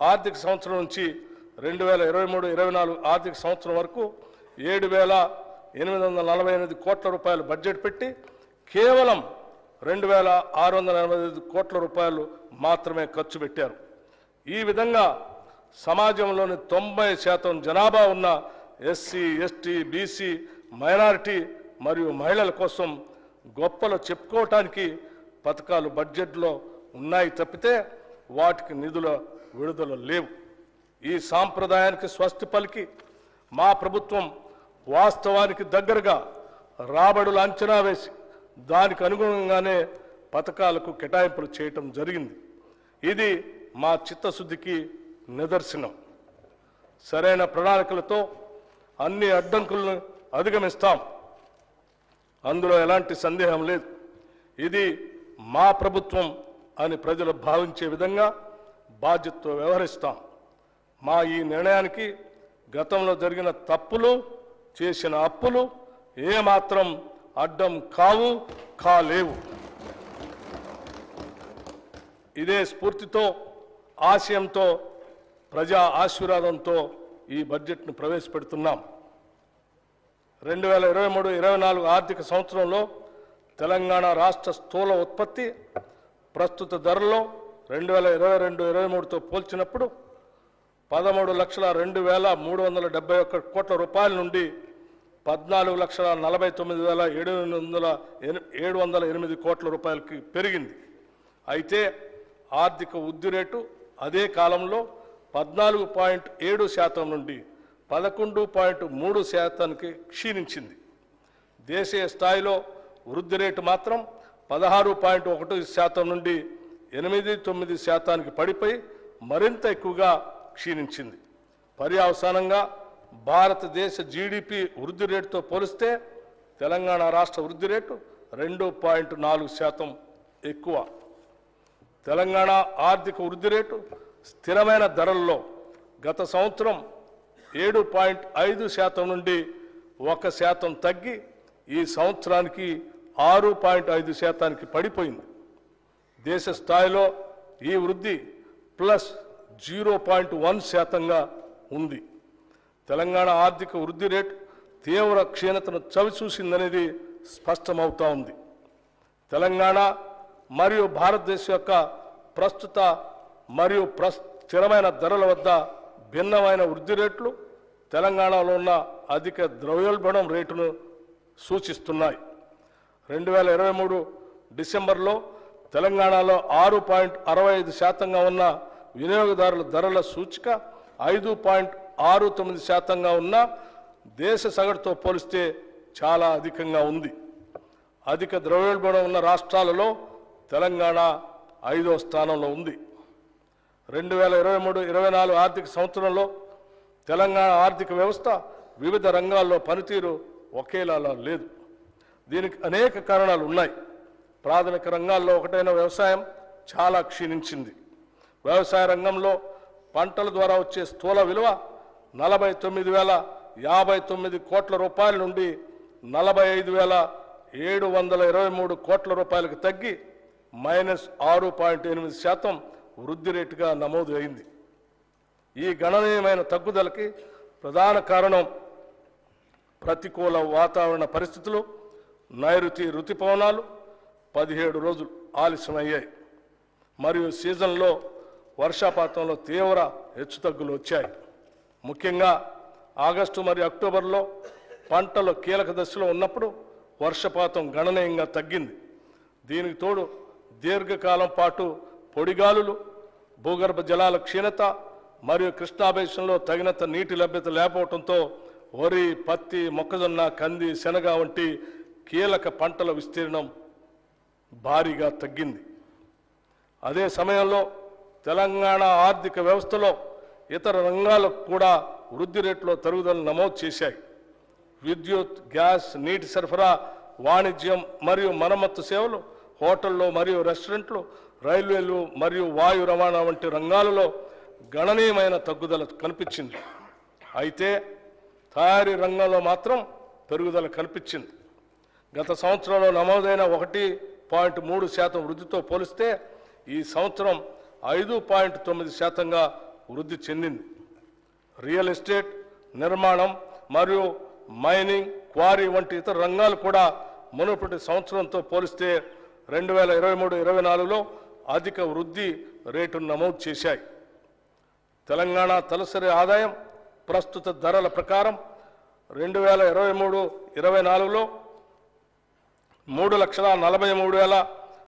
ఆర్థిక సంవత్సరం నుంచి 2023-24 ఆర్థిక సంవత్సరం వరకు 7,848 కోట్ల రూపాయలు బడ్జెట్ పెట్టి కేవలం 2,685 కోట్ల రూపాయలు మాత్రమే ఖర్చు పెట్టారు. ఈ విధంగా సమాజంలోని 90% జనాభా ఉన్న ఎస్సీ, ఎస్టీ, బీసీ, మైనారిటీ మరియు మహిళల కోసం గొప్పలు చెప్పుకోవటానికి పథకాలు బడ్జెట్లో ఉన్నాయి తప్పితే వాటికి నిధుల విడుదల లేవు. ఈ సాంప్రదాయానికి స్వస్తి పలికి మా ప్రభుత్వం వాస్తవానికి దగ్గరగా రాబడులు అంచనా వేసి దానికి అనుగుణంగానే పథకాలకు కేటాయింపులు చేయటం జరిగింది. ఇది మా చిత్తశుద్ధికి నిదర్శనం. సరైన ప్రణాళికలతో అన్ని అడ్డంకులను అధిగమిస్తాం, అందులో ఎలాంటి సందేహం లేదు. ఇది మా ప్రభుత్వం అని ప్రజలు భావించే విధంగా బాధ్యతతో వ్యవహరిస్తాం. మా ఈ నిర్ణయానికి గతంలో జరిగిన తప్పులు, చేసిన అప్పులు ఏమాత్రం అడ్డం కాలేవు. ఇదే స్ఫూర్తితో, ఆశయంతో, ప్రజా ఆశీర్వాదంతో ఈ బడ్జెట్ను ప్రవేశపెడుతున్నాం. 2023-24 ఆర్థిక సంవత్సరంలో తెలంగాణ రాష్ట్ర స్థూల ఉత్పత్తి ప్రస్తుత ధరలో 2022-23తో పోల్చినప్పుడు 13,02,371 కోట్ల రూపాయల నుండి 14,49,708 కోట్ల రూపాయలకి పెరిగింది. అయితే ఆర్థిక వృద్ధి రేటు అదే కాలంలో 14.7% నుండి 11.3% క్షీణించింది. దేశీయ స్థాయిలో వృద్ధి రేటు మాత్రం 16.1% నుండి 8.9% పడిపోయి మరింత ఎక్కువగా క్షీణించింది. పర్యవసానంగా భారతదేశ జీడిపి వృద్ధి రేటుతో పోలిస్తే తెలంగాణ రాష్ట్ర వృద్ధి రేటు 2.4% ఎక్కువ. తెలంగాణ ఆర్థిక వృద్ధి రేటు స్థిరమైన ధరల్లో గత సంవత్సరం 7.5% నుండి 1% తగ్గి ఈ సంవత్సరానికి 6.5%కి పడిపోయింది. దేశ స్థాయిలో ఈ వృద్ధి +0.1%గా ఉంది. తెలంగాణ ఆర్థిక వృద్ధి రేటు తీవ్ర క్షీణతను చవిచూసిందనేది స్పష్టమవుతా ఉంది. తెలంగాణ మరియు భారతదేశం యొక్క ప్రస్తుత మరియు స్థిరమైన ధరల వద్ద భిన్నమైన వృద్ధి రేట్లు తెలంగాణలో ఉన్న అధిక ద్రవ్యోల్బణం రేటును సూచిస్తున్నాయి. 2023 డిసెంబర్లో తెలంగాణలో 6.65%గా ఉన్న వినియోగదారుల ధరల సూచిక 5.69%గా ఉన్న దేశ సగటుతో పోలిస్తే చాలా అధికంగా ఉంది. అధిక ద్రవ్యోల్బణం ఉన్న రాష్ట్రాలలో తెలంగాణ 5వ స్థానంలో ఉంది. 2023-24 ఆర్థిక సంవత్సరంలో తెలంగాణ ఆర్థిక వ్యవస్థ వివిధ రంగాల్లో పనితీరు ఒకేలా లేదు. దీనికి అనేక కారణాలు ఉన్నాయి. ప్రాథమిక రంగాల్లో ఒకటైన వ్యవసాయం చాలా క్షీణించింది. వ్యవసాయ రంగంలో పంటల ద్వారా వచ్చే స్థూల విలువ 49,059 కోట్ల రూపాయల నుండి 45,723 కోట్ల రూపాయలకు తగ్గి -6.8% వృద్ధి రేటుగా నమోదు అయింది. ఈ గణనీయమైన తగ్గుదలకి ప్రధాన కారణం ప్రతికూల వాతావరణ పరిస్థితులు, నైరుతి రుతుపవనాలు 17 రోజులు ఆలస్యమయ్యాయి మరియు సీజన్లో వర్షపాతంలో తీవ్ర హెచ్చుతగ్గులు వచ్చాయి. ముఖ్యంగా ఆగస్టు మరియు అక్టోబర్లో పంటలు కీలక దశలో ఉన్నప్పుడు వర్షపాతం గణనీయంగా తగ్గింది. దీనికి తోడు దీర్ఘకాలం పాటు పొడిగాలులు, భూగర్భ జలాల క్షీణత మరియు కృష్ణా బేసిన్లో తగినంత నీటి లభ్యత లేకపోవడంతో వరి, పత్తి, మొక్కజొన్న, కంది, శనగ వంటి కీలక పంటల విస్తీర్ణం భారీగా తగ్గింది. అదే సమయంలో తెలంగాణ ఆర్థిక వ్యవస్థలో ఇతర రంగాలకు కూడా వృద్ధి రేట్లో తరుగుదల నమోదు చేశాయి. విద్యుత్, గ్యాస్, నీటి సరఫరా, వాణిజ్యం మరియు మరమ్మత్తు సేవలు, హోటళ్లు మరియు రెస్టారెంట్లు, రైల్వేలు మరియు వాయు రవాణా వంటి రంగాలలో గణనీయమైన తగ్గుదల కనిపించింది. అయితే తయారీ రంగంలో మాత్రం పెరుగుదల కనిపించింది. గత సంవత్సరంలో నమోదైన 1.3% వృద్ధితో పోలిస్తే ఈ సంవత్సరం 5.9%గా వృద్ధి చెందింది. రియల్ ఎస్టేట్, నిర్మాణం మరియు మైనింగ్, క్వారీ వంటి ఇతర రంగాలు కూడా మునుపటి సంవత్సరంతో పోలిస్తే 2023-24లో అధిక వృద్ధి రేటును నమోదు చేశాయి. తెలంగాణ తలసరి ఆదాయం ప్రస్తుత ధరల ప్రకారం 2023-24లో 3,43,000